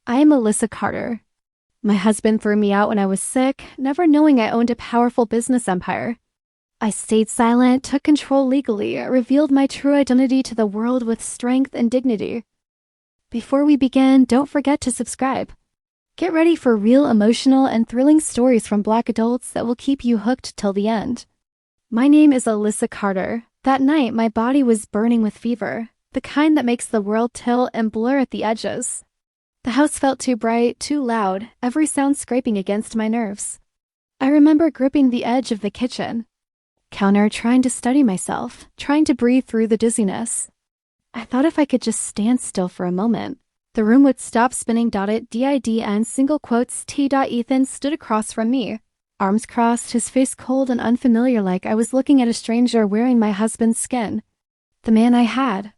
I am Alyssa Carter. My husband threw me out when I was sick, never knowing I owned a powerful business empire. I stayed silent, took control legally, revealed my true identity to the world with strength and dignity. Before we begin, don't forget to subscribe. Get ready for real emotional and thrilling stories from Black adults that will keep you hooked till the end. My name is Alyssa Carter. That night, my body was burning with fever, the kind that makes the world tilt and blur at the edges. The house felt too bright, too loud, every sound scraping against my nerves. I remember gripping the edge of the kitchen counter, trying to steady myself, trying to breathe through the dizziness. I thought if I could just stand still for a moment, the room would stop spinning. DIDN single quotes T. Ethan stood across from me, arms crossed, his face cold and unfamiliar, like I was looking at a stranger wearing my husband's skin. The man I had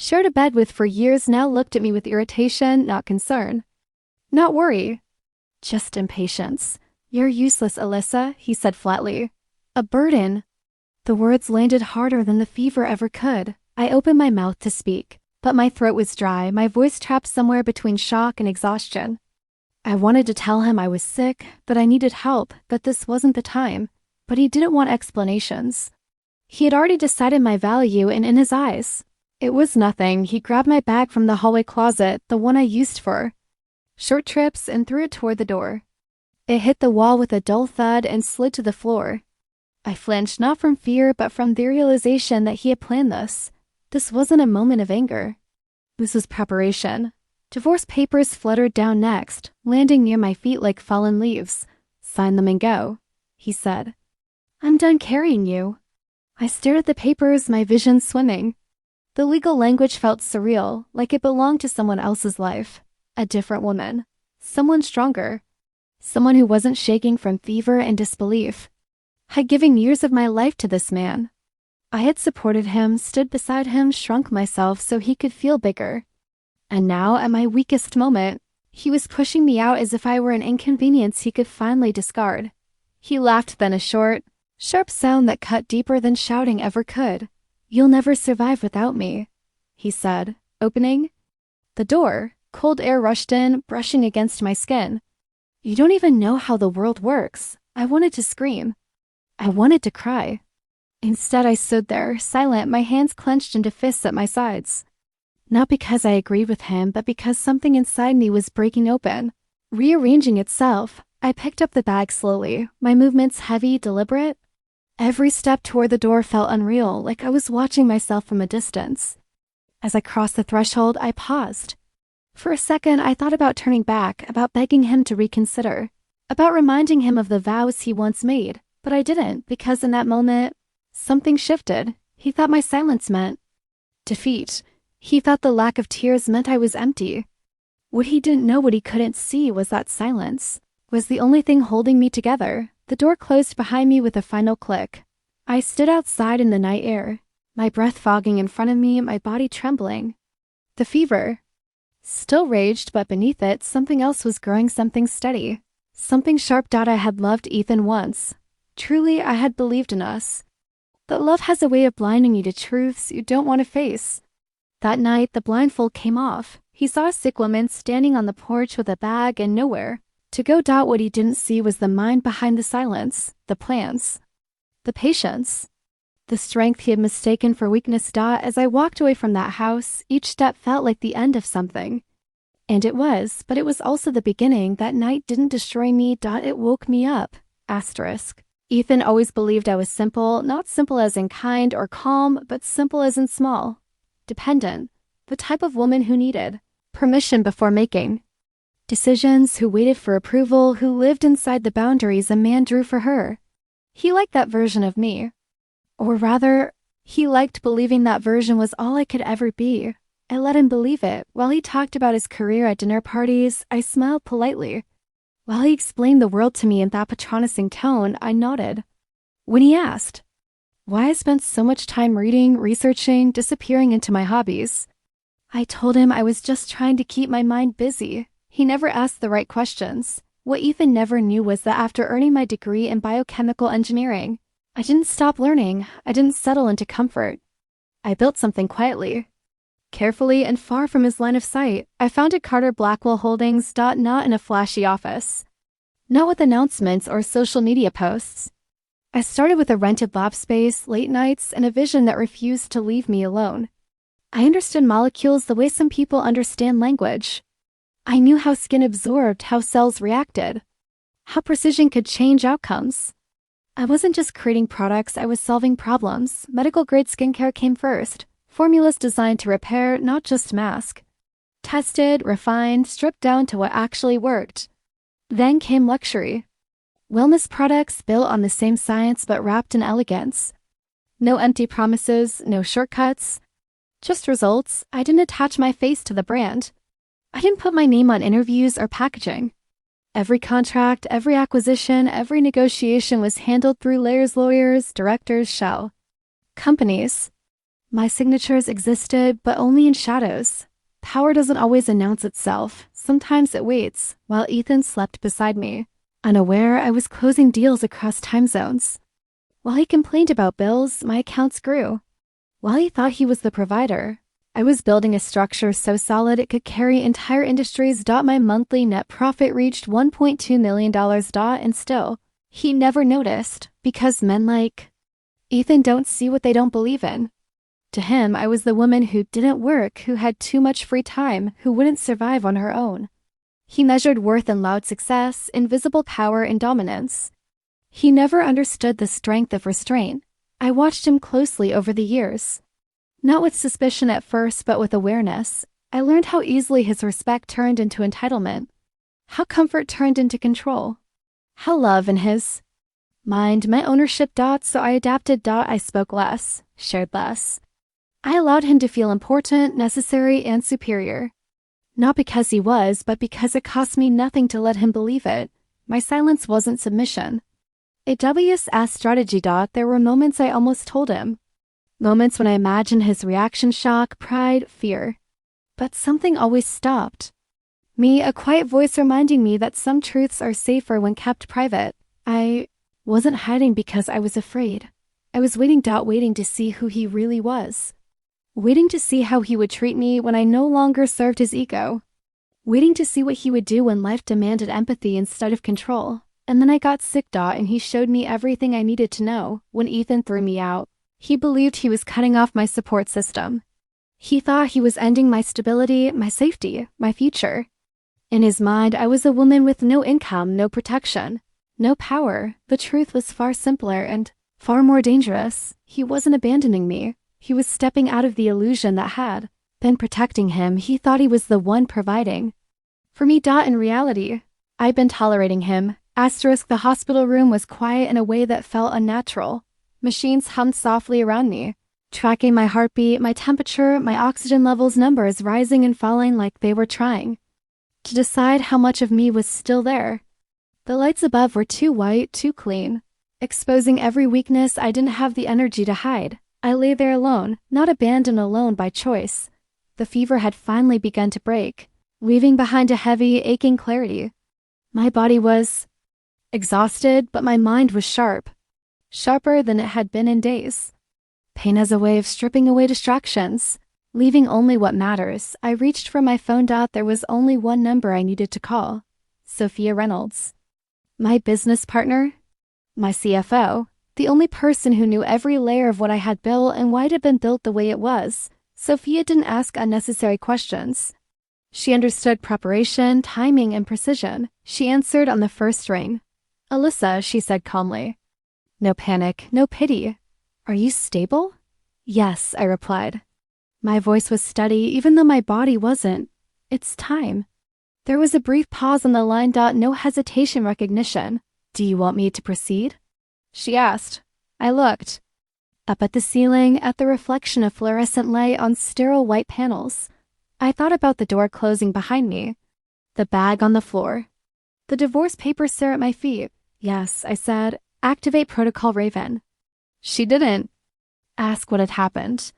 shared a bed with for years now looked at me with irritation, not concern. Not worry. Just impatience. You're useless, Alyssa, he said flatly. A burden. The words landed harder than the fever ever could. I opened my mouth to speak, but my throat was dry, my voice trapped somewhere between shock and exhaustion. I wanted to tell him I was sick, that I needed help, that this wasn't the time, but he didn't want explanations. He had already decided my value, and in his eyes, it was nothing. He grabbed my bag from the hallway closet, the one I used for short trips, and threw it toward the door. It hit the wall with a dull thud and slid to the floor. I flinched, not from fear, but from the realization that he had planned this. This wasn't a moment of anger. This was preparation. Divorce papers fluttered down next, landing near my feet like fallen leaves. Sign them and go, he said. I'm done carrying you. I stared at the papers, my vision swimming. The legal language felt surreal, like it belonged to someone else's life. A different woman. Someone stronger. Someone who wasn't shaking from fever and disbelief. I'd given years of my life to this man. I had supported him, stood beside him, shrunk myself so he could feel bigger. And now, at my weakest moment, he was pushing me out as if I were an inconvenience he could finally discard. He laughed, then a short, sharp sound that cut deeper than shouting ever could. You'll never survive without me, he said, opening the door. Cold air rushed in, brushing against my skin. You don't even know how the world works. I wanted to scream. I wanted to cry. Instead, I stood there, silent, my hands clenched into fists at my sides. Not because I agreed with him, but because something inside me was breaking open, rearranging itself. I picked up the bag slowly, my movements heavy, deliberate. Every step toward the door felt unreal, like I was watching myself from a distance. As I crossed the threshold, I paused. For a second, I thought about turning back, about begging him to reconsider, about reminding him of the vows he once made, but I didn't, because in that moment, something shifted. He thought my silence meant defeat. He thought the lack of tears meant I was empty. What he didn't know, what he couldn't see, was that silence was the only thing holding me together. The door closed behind me with a final click. I stood outside in the night air, my breath fogging in front of me, my body trembling. The fever still raged, but beneath it, something else was growing, something steady, something sharp. I had loved Ethan once. Truly, I had believed in us. But love has a way of blinding you to truths you don't want to face. That night, the blindfold came off. He saw a sick woman standing on the porch with a bag and nowhere to go. What he didn't see was the mind behind the silence, the plans, the patience, the strength he had mistaken for weakness. As I walked away from that house, each step felt like the end of something. And it was, but it was also the beginning. That night didn't destroy me. It woke me up. Asterisk. Ethan always believed I was simple, not simple as in kind or calm, but simple as in small. Dependent. The type of woman who needed permission before making decisions, who waited for approval, who lived inside the boundaries a man drew for her. He liked that version of me. Or rather, he liked believing that version was all I could ever be. I let him believe it. While he talked about his career at dinner parties, I smiled politely. While he explained the world to me in that patronizing tone, I nodded. When he asked why I spent so much time reading, researching, disappearing into my hobbies, I told him I was just trying to keep my mind busy. He never asked the right questions. What Ethan never knew was that after earning my degree in biochemical engineering, I didn't stop learning. I didn't settle into comfort. I built something quietly. Carefully and far from his line of sight, I founded Carter Blackwell Holdings. Not in a flashy office. Not with announcements or social media posts. I started with a rented lab space, late nights, and a vision that refused to leave me alone. I understood molecules the way some people understand language. I knew how skin absorbed, how cells reacted, how precision could change outcomes. I wasn't just creating products, I was solving problems. Medical-grade skincare came first. Formulas designed to repair, not just mask. Tested, refined, stripped down to what actually worked. Then came luxury. Wellness products built on the same science but wrapped in elegance. No empty promises, no shortcuts. Just results. I didn't attach my face to the brand. I didn't put my name on interviews or packaging. Every contract, every acquisition, every negotiation was handled through layers, lawyers, directors, shell. Companies. My signatures existed, but only in shadows. Power doesn't always announce itself. Sometimes it waits, while Ethan slept beside me. Unaware, I was closing deals across time zones. While he complained about bills, my accounts grew. While he thought he was the provider, I was building a structure so solid it could carry entire industries. My monthly net profit reached $1.2 million. And still, he never noticed, because men like Ethan don't see what they don't believe in. To him, I was the woman who didn't work, who had too much free time, who wouldn't survive on her own. He measured worth in loud success, invisible power, and dominance. He never understood the strength of restraint. I watched him closely over the years. Not with suspicion at first, but with awareness. I learned how easily his respect turned into entitlement, how comfort turned into control, how love in his mind, my ownership. So I adapted. I spoke less, shared less. I allowed him to feel important, necessary, and superior. Not because he was, but because it cost me nothing to let him believe it. My silence wasn't submission. It was a strategy. There were moments I almost told him. Moments when I imagined his reaction: shock, pride, fear. But something always stopped. Me, a quiet voice reminding me that some truths are safer when kept private. I wasn't hiding because I was afraid. I was waiting to see who he really was. Waiting to see how he would treat me when I no longer served his ego. Waiting to see what he would do when life demanded empathy instead of control. And then I got sick. And he showed me everything I needed to know. When Ethan threw me out, he believed he was cutting off my support system. He thought he was ending my stability, my safety, my future. In his mind, I was a woman with no income, no protection, no power. The truth was far simpler and far more dangerous. He wasn't abandoning me. He was stepping out of the illusion that had been protecting him. He thought he was the one providing. For me. In reality, I'd been tolerating him. The hospital room was quiet in a way that felt unnatural. Machines hummed softly around me, tracking my heartbeat, my temperature, my oxygen levels, numbers rising and falling like they were trying to decide how much of me was still there. The lights above were too white, too clean, exposing every weakness I didn't have the energy to hide. I lay there alone, not abandoned, alone by choice. The fever had finally begun to break, leaving behind a heavy, aching clarity. My body was exhausted, but my mind was sharp. Sharper than it had been in days. Pain as a way of stripping away distractions, leaving only what matters. I reached for my phone. There was only one number I needed to call. Sophia Reynolds. My business partner, my CFO, the only person who knew every layer of what I had built and why it had been built the way it was. Sophia didn't ask unnecessary questions. She understood preparation, timing, and precision. She answered on the first ring. Alyssa, she said calmly. No panic, no pity. Are you stable? Yes, I replied. My voice was steady, even though my body wasn't. It's time. There was a brief pause on the line. No hesitation, recognition. Do you want me to proceed? She asked. I looked. Up at the ceiling, at the reflection of fluorescent light on sterile white panels. I thought about the door closing behind me. The bag on the floor. The divorce papers stare at my feet. Yes, I said. Activate Protocol Raven. She didn't ask what had happened.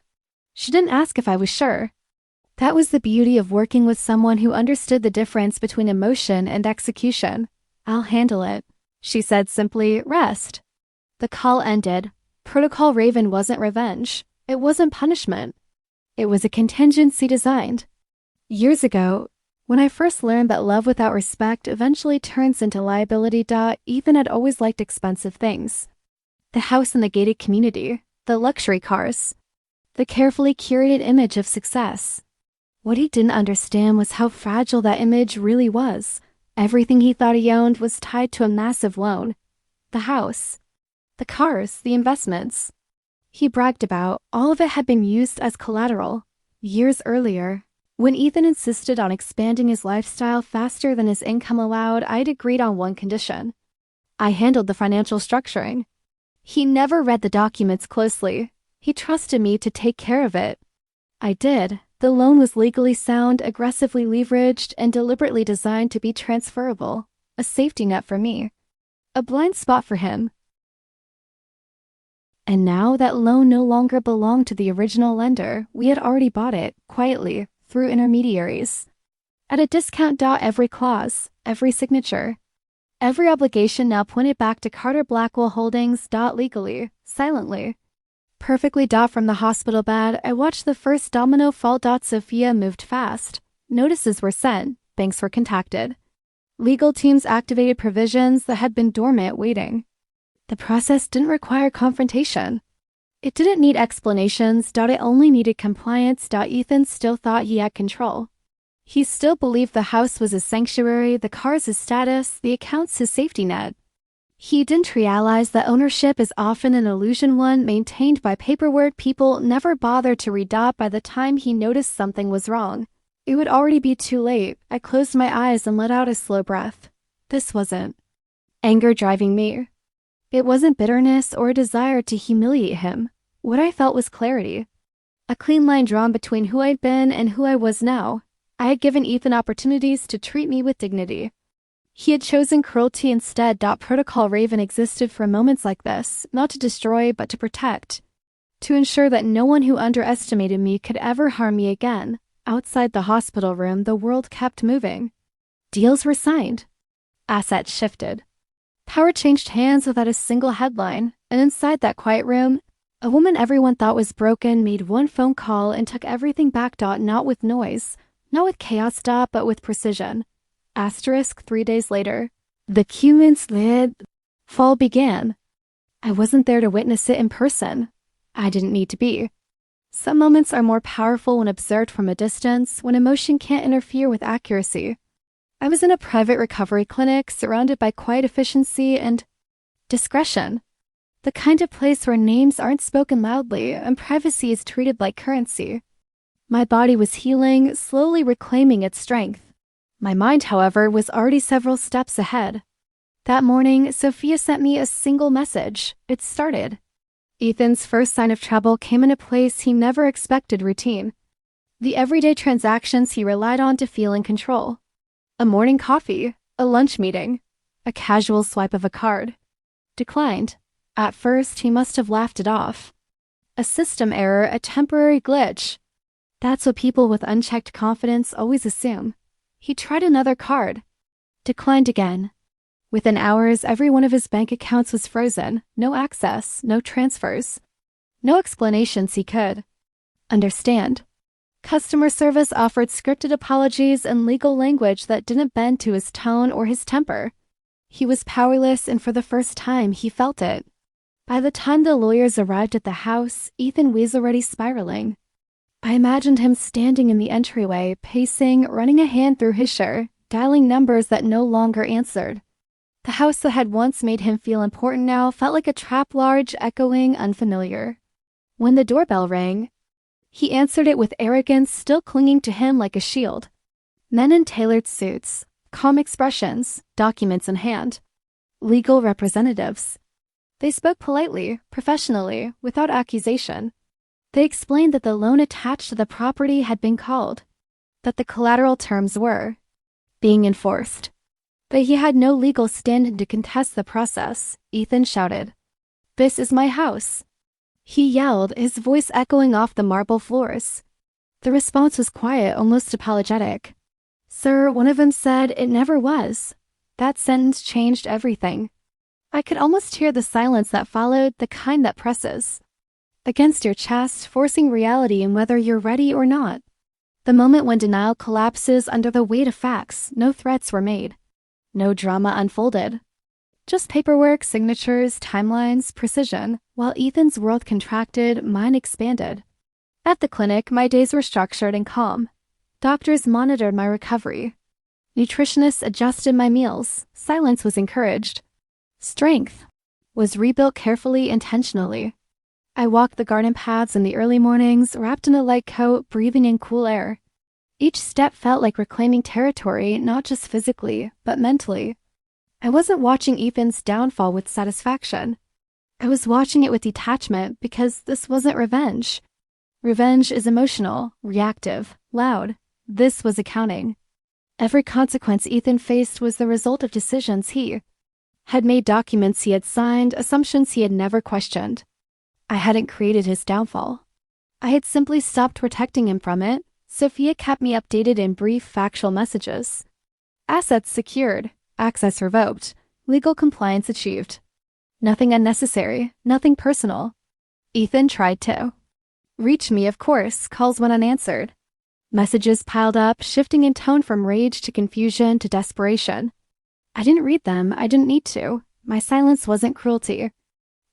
She didn't ask if I was sure. That was the beauty of working with someone who understood the difference between emotion and execution. I'll handle it, she said simply. Rest. The call ended. Protocol Raven wasn't revenge. It wasn't punishment. It was a contingency designed. Years ago, when I first learned that love without respect eventually turns into liability. Ethan had always liked expensive things. The house in the gated community, the luxury cars, the carefully curated image of success. What he didn't understand was how fragile that image really was. Everything he thought he owned was tied to a massive loan. The house, the cars, the investments he bragged about, all of it had been used as collateral. Years earlier, when Ethan insisted on expanding his lifestyle faster than his income allowed, I'd agreed on one condition. I handled the financial structuring. He never read the documents closely. He trusted me to take care of it. I did. The loan was legally sound, aggressively leveraged, and deliberately designed to be transferable. A safety net for me. A blind spot for him. And now that loan no longer belonged to the original lender. We had already bought it, quietly, through intermediaries. At a discount. Every clause, every signature, every obligation now pointed back to Carter Blackwell Holdings. Legally, silently. Perfectly. From the hospital bed, I watched the first domino fall. Sophia moved fast. Notices were sent, banks were contacted. Legal teams activated provisions that had been dormant, waiting. The process didn't require confrontation. It didn't need explanations. It only needed compliance. Ethan still thought he had control. He still believed the house was his sanctuary, the cars his status, the accounts his safety net. He didn't realize that ownership is often an illusion, one maintained by paperwork people never bothered to read. By the time he noticed something was wrong, it would already be too late. I closed my eyes and let out a slow breath. This wasn't anger driving me. It wasn't bitterness or a desire to humiliate him. What I felt was clarity. A clean line drawn between who I'd been and who I was now. I had given Ethan opportunities to treat me with dignity. He had chosen cruelty instead. Protocol Raven existed for moments like this, not to destroy but to protect. To ensure that no one who underestimated me could ever harm me again. Outside the hospital room, the world kept moving. Deals were signed. Assets shifted. Power changed hands without a single headline, and inside that quiet room, a woman everyone thought was broken made one phone call and took everything back. Not with noise, not with chaos. But with precision. Asterisk 3 days later, the Cuman's lid fall began. I wasn't there to witness it in person. I didn't need to be. Some moments are more powerful when observed from a distance, when emotion can't interfere with accuracy. I was in a private recovery clinic surrounded by quiet efficiency and discretion. The kind of place where names aren't spoken loudly and privacy is treated like currency. My body was healing, slowly reclaiming its strength. My mind, however, was already several steps ahead. That morning, Sophia sent me a single message. It started. Ethan's first sign of trouble came in a place he never expected: routine. The everyday transactions he relied on to feel in control. A morning coffee, a lunch meeting, a casual swipe of a card. Declined. At first, he must have laughed it off. A system error, a temporary glitch. That's what people with unchecked confidence always assume. He tried another card. Declined again. Within hours, every one of his bank accounts was frozen. No access, no transfers. No explanations he could understand. Customer service offered scripted apologies and legal language that didn't bend to his tone or his temper. He was powerless, and for the first time, he felt it. By the time the lawyers arrived at the house, Ethan was already spiraling. I imagined him standing in the entryway, pacing, running a hand through his shirt, dialing numbers that no longer answered. The house that had once made him feel important now felt like a trap, large, echoing, unfamiliar. When the doorbell rang, he answered it with arrogance still clinging to him like a shield. Men in tailored suits, calm expressions, documents in hand. Legal representatives. They spoke politely, professionally, without accusation. They explained that the loan attached to the property had been called, that the collateral terms were being enforced. But he had no legal stand-in to contest the process. Ethan shouted, "This is my house." He yelled, his voice echoing off the marble floors. The response was quiet, almost apologetic. "Sir," one of them said, "it never was." That sentence changed everything. I could almost hear the silence that followed, the kind that presses. against your chest, forcing reality in whether you're ready or not. The moment when denial collapses under the weight of facts, no threats were made. No drama unfolded. Just paperwork, signatures, timelines, precision. While Ethan's world contracted, mine expanded. At the clinic, my days were structured and calm. Doctors monitored my recovery. Nutritionists adjusted my meals. Silence was encouraged. Strength was rebuilt carefully, intentionally. I walked the garden paths in the early mornings, wrapped in a light coat, breathing in cool air. Each step felt like reclaiming territory, not just physically, but mentally. I wasn't watching Ethan's downfall with satisfaction. I was watching it with detachment because this wasn't revenge. Revenge is emotional, reactive, loud. This was accounting. Every consequence Ethan faced was the result of decisions he had made, documents he had signed, assumptions he had never questioned. I hadn't created his downfall. I had simply stopped protecting him from it. Sophia kept me updated in brief, factual messages. Assets secured, access revoked, legal compliance achieved. Nothing unnecessary, nothing personal. Ethan tried to reach me, of course, calls went unanswered. Messages piled up, shifting in tone from rage to confusion to desperation. I didn't read them, I didn't need to. My silence wasn't cruelty.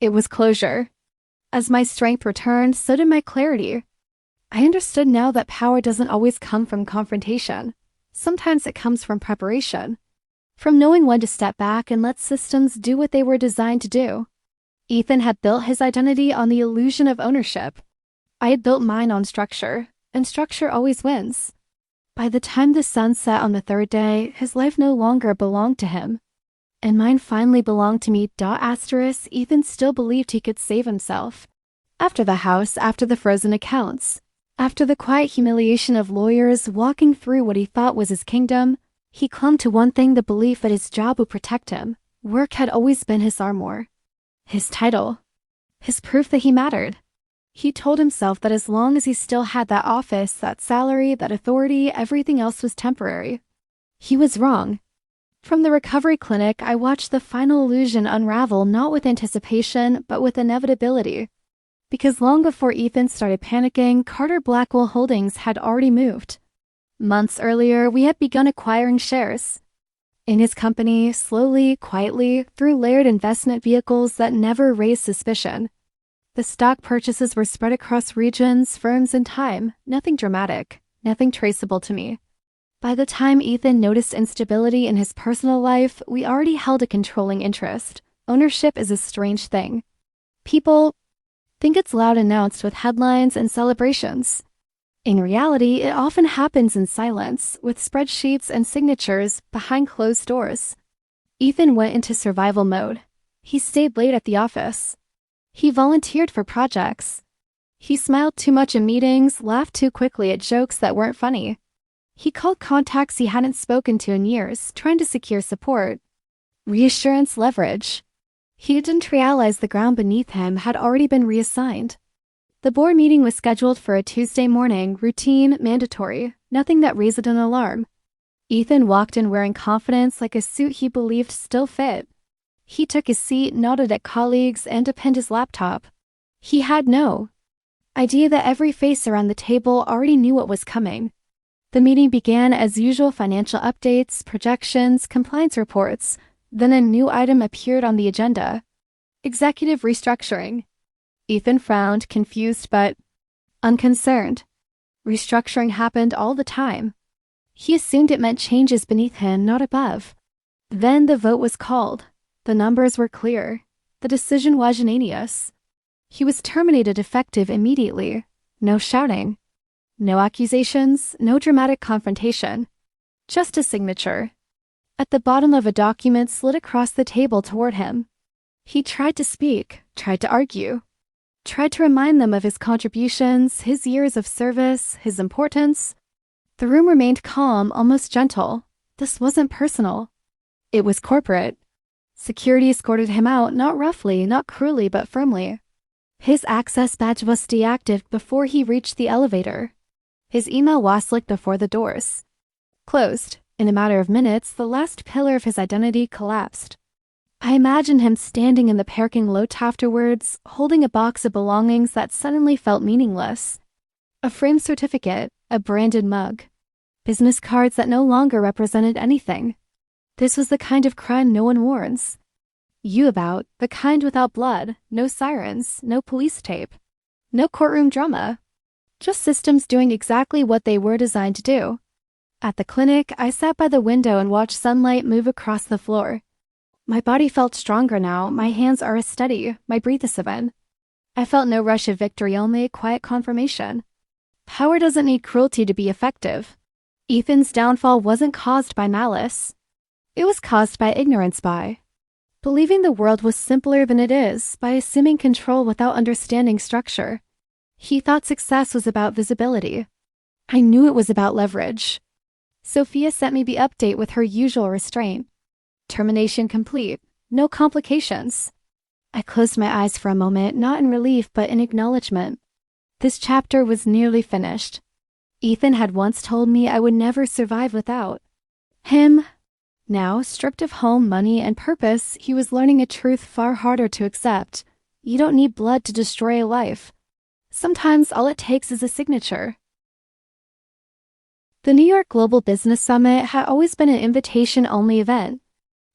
It was closure. As my strength returned, so did my clarity. I understood now that power doesn't always come from confrontation. Sometimes it comes from preparation. From knowing when to step back and let systems do what they were designed to do. Ethan had built his identity on the illusion of ownership. I had built mine on structure, and structure always wins. By the time the sun set on the third day, his life no longer belonged to him. And mine finally belonged to me. Ethan still believed he could save himself. After the house, after the frozen accounts, after the quiet humiliation of lawyers walking through what he thought was his kingdom, he clung to one thing, the belief that his job would protect him. Work had always been his armor. His title. His proof that he mattered. He told himself that as long as he still had that office, that salary, that authority, everything else was temporary. He was wrong. From the recovery clinic, I watched the final illusion unravel, not with anticipation, but with inevitability. Because long before Ethan started panicking, Carter Blackwell Holdings had already moved. Months earlier, we had begun acquiring shares in his company, slowly, quietly, through layered investment vehicles that never raised suspicion. The stock purchases were spread across regions, firms, and time. Nothing dramatic, nothing traceable to me. By the time Ethan noticed instability in his personal life, we already held a controlling interest. Ownership is a strange thing. People think it's loud announced with headlines and celebrations. In reality, it often happens in silence, with spreadsheets and signatures behind closed doors. Ethan went into survival mode. He stayed late at the office. He volunteered for projects. He smiled too much in meetings, laughed too quickly at jokes that weren't funny. He called contacts he hadn't spoken to in years, trying to secure support. Reassurance, leverage. He didn't realize the ground beneath him had already been reassigned. The board meeting was scheduled for a Tuesday morning, routine, mandatory, nothing that raised an alarm. Ethan walked in wearing confidence, like a suit he believed still fit. He took his seat, nodded at colleagues, and opened his laptop. He had no idea that every face around the table already knew what was coming. The meeting began as usual: financial updates, projections, compliance reports. Then a new item appeared on the agenda: executive restructuring. Ethan frowned, confused but unconcerned. Restructuring happened all the time. He assumed it meant changes beneath him, not above. Then the vote was called. The numbers were clear. The decision was unanimous. He was terminated effective immediately. No shouting. No accusations, no dramatic confrontation. Just a signature. At the bottom of a document slid across the table toward him. He tried to speak, tried to argue, tried to remind them of his contributions, his years of service, his importance. The room remained calm, almost gentle. This wasn't personal. It was corporate. Security escorted him out, not roughly, not cruelly, but firmly. His access badge was deactivated before he reached the elevator. His email was slicked before the doors closed. In a matter of minutes, the last pillar of his identity collapsed. I imagined him standing in the parking lot afterwards, holding a box of belongings that suddenly felt meaningless. A framed certificate, a branded mug, business cards that no longer represented anything. This was the kind of crime no one warns you about, the kind without blood, no sirens, no police tape, no courtroom drama. Just systems doing exactly what they were designed to do. At the clinic, I sat by the window and watched sunlight move across the floor. My body felt stronger now, my hands are steady, my breath is even. I felt no rush of victory, only quiet confirmation. Power doesn't need cruelty to be effective. Ethan's downfall wasn't caused by malice. It was caused by ignorance, by believing the world was simpler than it is, by assuming control without understanding structure. He thought success was about visibility. I knew it was about leverage. Sophia sent me the update with her usual restraint. Termination complete. No complications. I closed my eyes for a moment, not in relief but in acknowledgement. This chapter was nearly finished. Ethan had once told me I would never survive without him. Now, stripped of home, money, and purpose, he was learning a truth far harder to accept. You don't need blood to destroy a life. Sometimes all it takes is a signature. The New York Global Business Summit had always been an invitation-only event.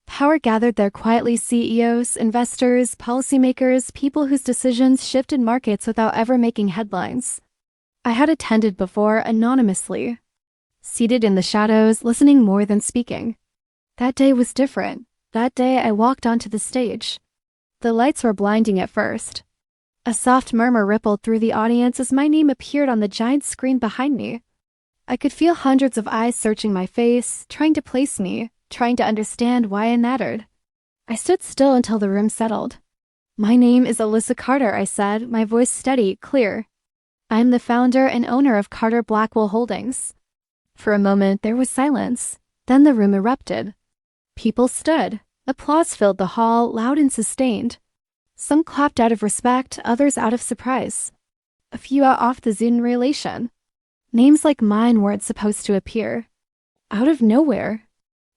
Power gathered there quietly: CEOs, investors, policymakers, people whose decisions shifted markets without ever making headlines. I had attended before anonymously, seated in the shadows, listening more than speaking. That day was different. That day I walked onto the stage. The lights were blinding at first. A soft murmur rippled through the audience as my name appeared on the giant screen behind me. I could feel hundreds of eyes searching my face, trying to place me, trying to understand why I mattered. I stood still until the room settled. My name is Alyssa Carter, I said, my voice steady, clear. I am the founder and owner of Carter Blackwell Holdings. For a moment there was silence. Then the room erupted. People stood. Applause filled the hall, loud and sustained. Some clapped out of respect, others out of surprise. A few out off the Zoom relation. Names like mine weren't supposed to appear. Out of nowhere.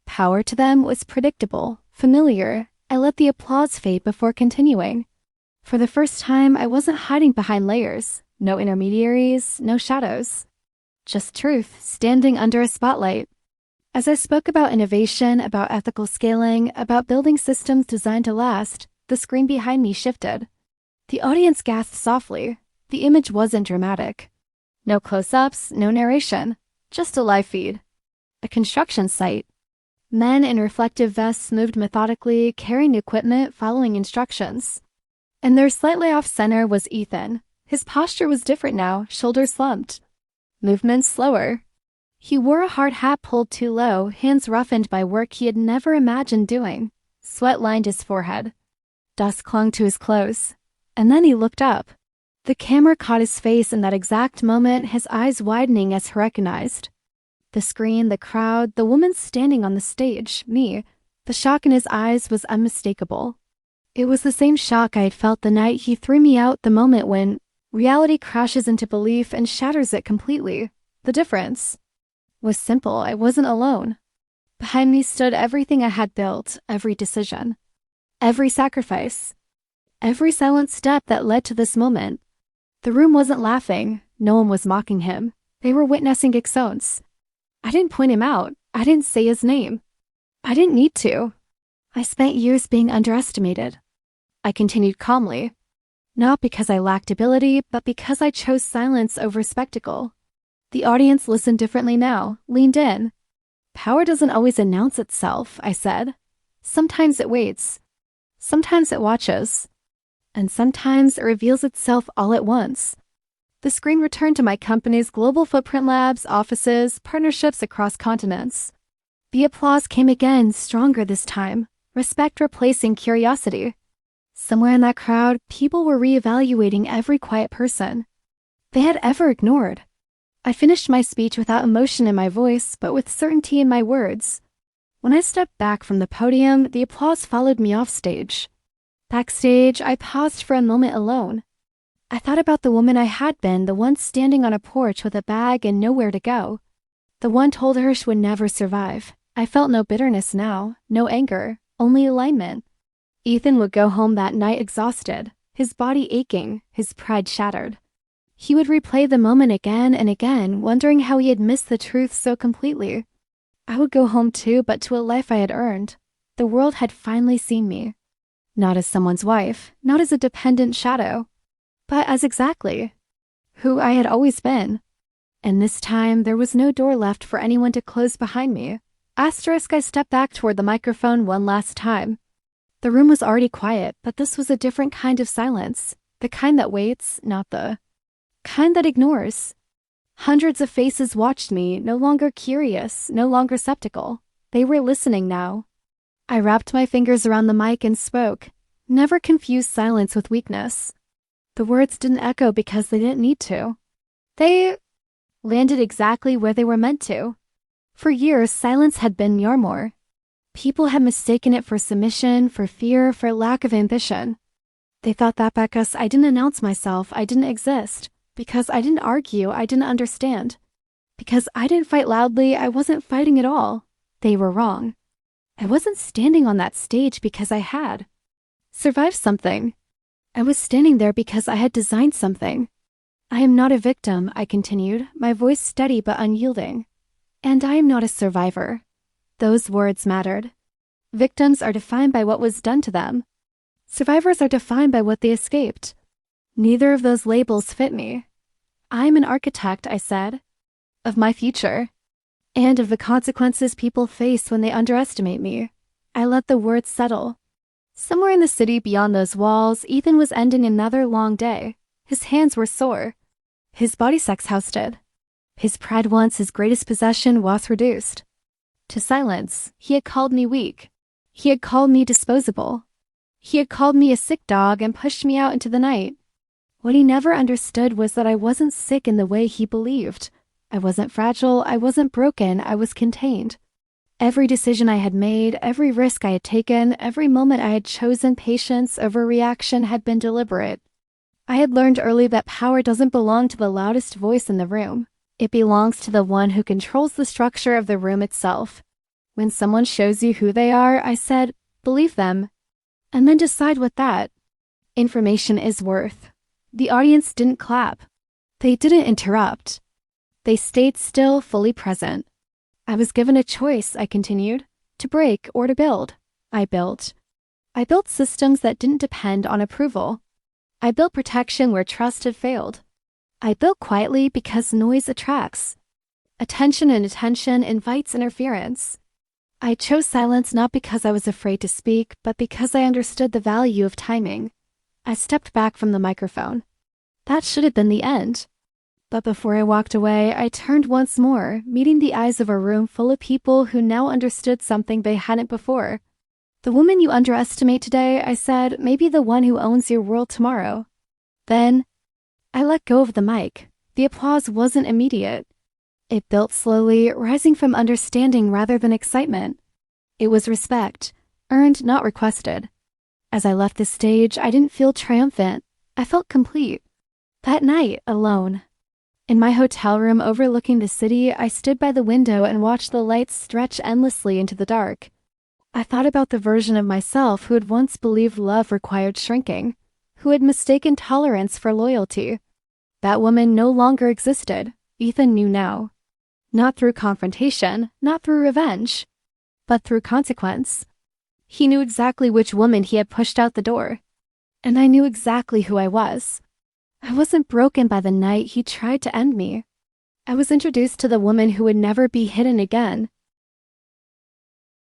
Power to them was predictable, familiar. I let the applause fade before continuing. For the first time, I wasn't hiding behind layers. No intermediaries, no shadows. Just truth, standing under a spotlight. As I spoke about innovation, about ethical scaling, about building systems designed to last, the screen behind me shifted. The audience gasped softly. The image wasn't dramatic. No close-ups, no narration. Just a live feed. A construction site. Men in reflective vests moved methodically, carrying equipment, following instructions. And there, slightly off-center, was Ethan. His posture was different now, shoulders slumped. Movements slower. He wore a hard hat pulled too low, hands roughened by work he had never imagined doing. Sweat lined his forehead. Dust clung to his clothes. And then he looked up. The camera caught his face in that exact moment, his eyes widening as he recognized. The screen, the crowd, the woman standing on the stage, me. The shock in his eyes was unmistakable. It was the same shock I had felt the night he threw me out, the moment when reality crashes into belief and shatters it completely. The difference was simple. I wasn't alone. Behind me stood everything I had built, every decision, every sacrifice, every silent step that led to this moment. The room wasn't laughing. No one was mocking him. They were witnessing Exons. I didn't point him out. I didn't say his name. I didn't need to. I spent years being underestimated. I continued calmly, not because I lacked ability, but because I chose silence over spectacle. The audience listened differently now, leaned in. Power doesn't always announce itself, I said. Sometimes it waits. Sometimes it watches. And sometimes it reveals itself all at once. The screen returned to my company's global footprint labs, offices, partnerships across continents. The applause came again, stronger this time, respect replacing curiosity. Somewhere in that crowd, people were reevaluating every quiet person they had ever ignored. I finished my speech without emotion in my voice, but with certainty in my words. When I stepped back from the podium, the applause followed me off stage. Backstage, I paused for a moment alone. I thought about the woman I had been, the one standing on a porch with a bag and nowhere to go. The one told her she would never survive. I felt no bitterness now, no anger, only alignment. Ethan would go home that night exhausted, his body aching, his pride shattered. He would replay the moment again and again, wondering how he had missed the truth so completely. I would go home too, but to a life I had earned. The world had finally seen me. Not as someone's wife, not as a dependent shadow, but as exactly who I had always been. And this time, there was no door left for anyone to close behind me. I stepped back toward the microphone one last time. The room was already quiet, but this was a different kind of silence. The kind that waits, not the kind that ignores. Hundreds of faces watched me, no longer curious, no longer skeptical. They were listening now. I wrapped my fingers around the mic and spoke. Never confuse silence with weakness. The words didn't echo because they didn't need to. They landed exactly where they were meant to. For years, silence had been Yarmore. People had mistaken it for submission, for fear, for lack of ambition. They thought that because I didn't announce myself, I didn't exist. Because I didn't argue, I didn't understand. Because I didn't fight loudly, I wasn't fighting at all. They were wrong. I wasn't standing on that stage because I had survived something. I was standing there because I had designed something. I am not a victim, I continued, my voice steady but unyielding. And I am not a survivor. Those words mattered. Victims are defined by what was done to them. Survivors are defined by what they escaped. Neither of those labels fit me. I'm an architect, I said, of my future, and of the consequences people face when they underestimate me. I let the words settle. Somewhere in the city beyond those walls, Ethan was ending another long day. His hands were sore. His body exhausted. His pride, once his greatest possession, was reduced to silence. He had called me weak. He had called me disposable. He had called me a sick dog and pushed me out into the night. What he never understood was that I wasn't sick in the way he believed. I wasn't fragile, I wasn't broken, I was contained. Every decision I had made, every risk I had taken, every moment I had chosen patience over reaction had been deliberate. I had learned early that power doesn't belong to the loudest voice in the room. It belongs to the one who controls the structure of the room itself. When someone shows you who they are, I said, believe them, and then decide what that information is worth. The audience didn't clap. They didn't interrupt. They stayed still, fully present. I was given a choice, I continued, to break or to build. I built. I built systems that didn't depend on approval. I built protection where trust had failed. I built quietly because noise attracts. Attention, and attention invites interference. I chose silence not because I was afraid to speak, but because I understood the value of timing. I stepped back from the microphone. That should have been the end. But before I walked away, I turned once more, meeting the eyes of a room full of people who now understood something they hadn't before. The woman you underestimate today, I said, may be the one who owns your world tomorrow. Then, I let go of the mic. The applause wasn't immediate. It built slowly, rising from understanding rather than excitement. It was respect, earned, not requested. As I left the stage, I didn't feel triumphant. I felt complete. That night, alone. In my hotel room overlooking the city, I stood by the window and watched the lights stretch endlessly into the dark. I thought about the version of myself who had once believed love required shrinking, who had mistaken tolerance for loyalty. That woman no longer existed, Ethan knew now. Not through confrontation, not through revenge, but through consequence. He knew exactly which woman he had pushed out the door. And I knew exactly who I was. I wasn't broken by the night he tried to end me. I was introduced to the woman who would never be hidden again.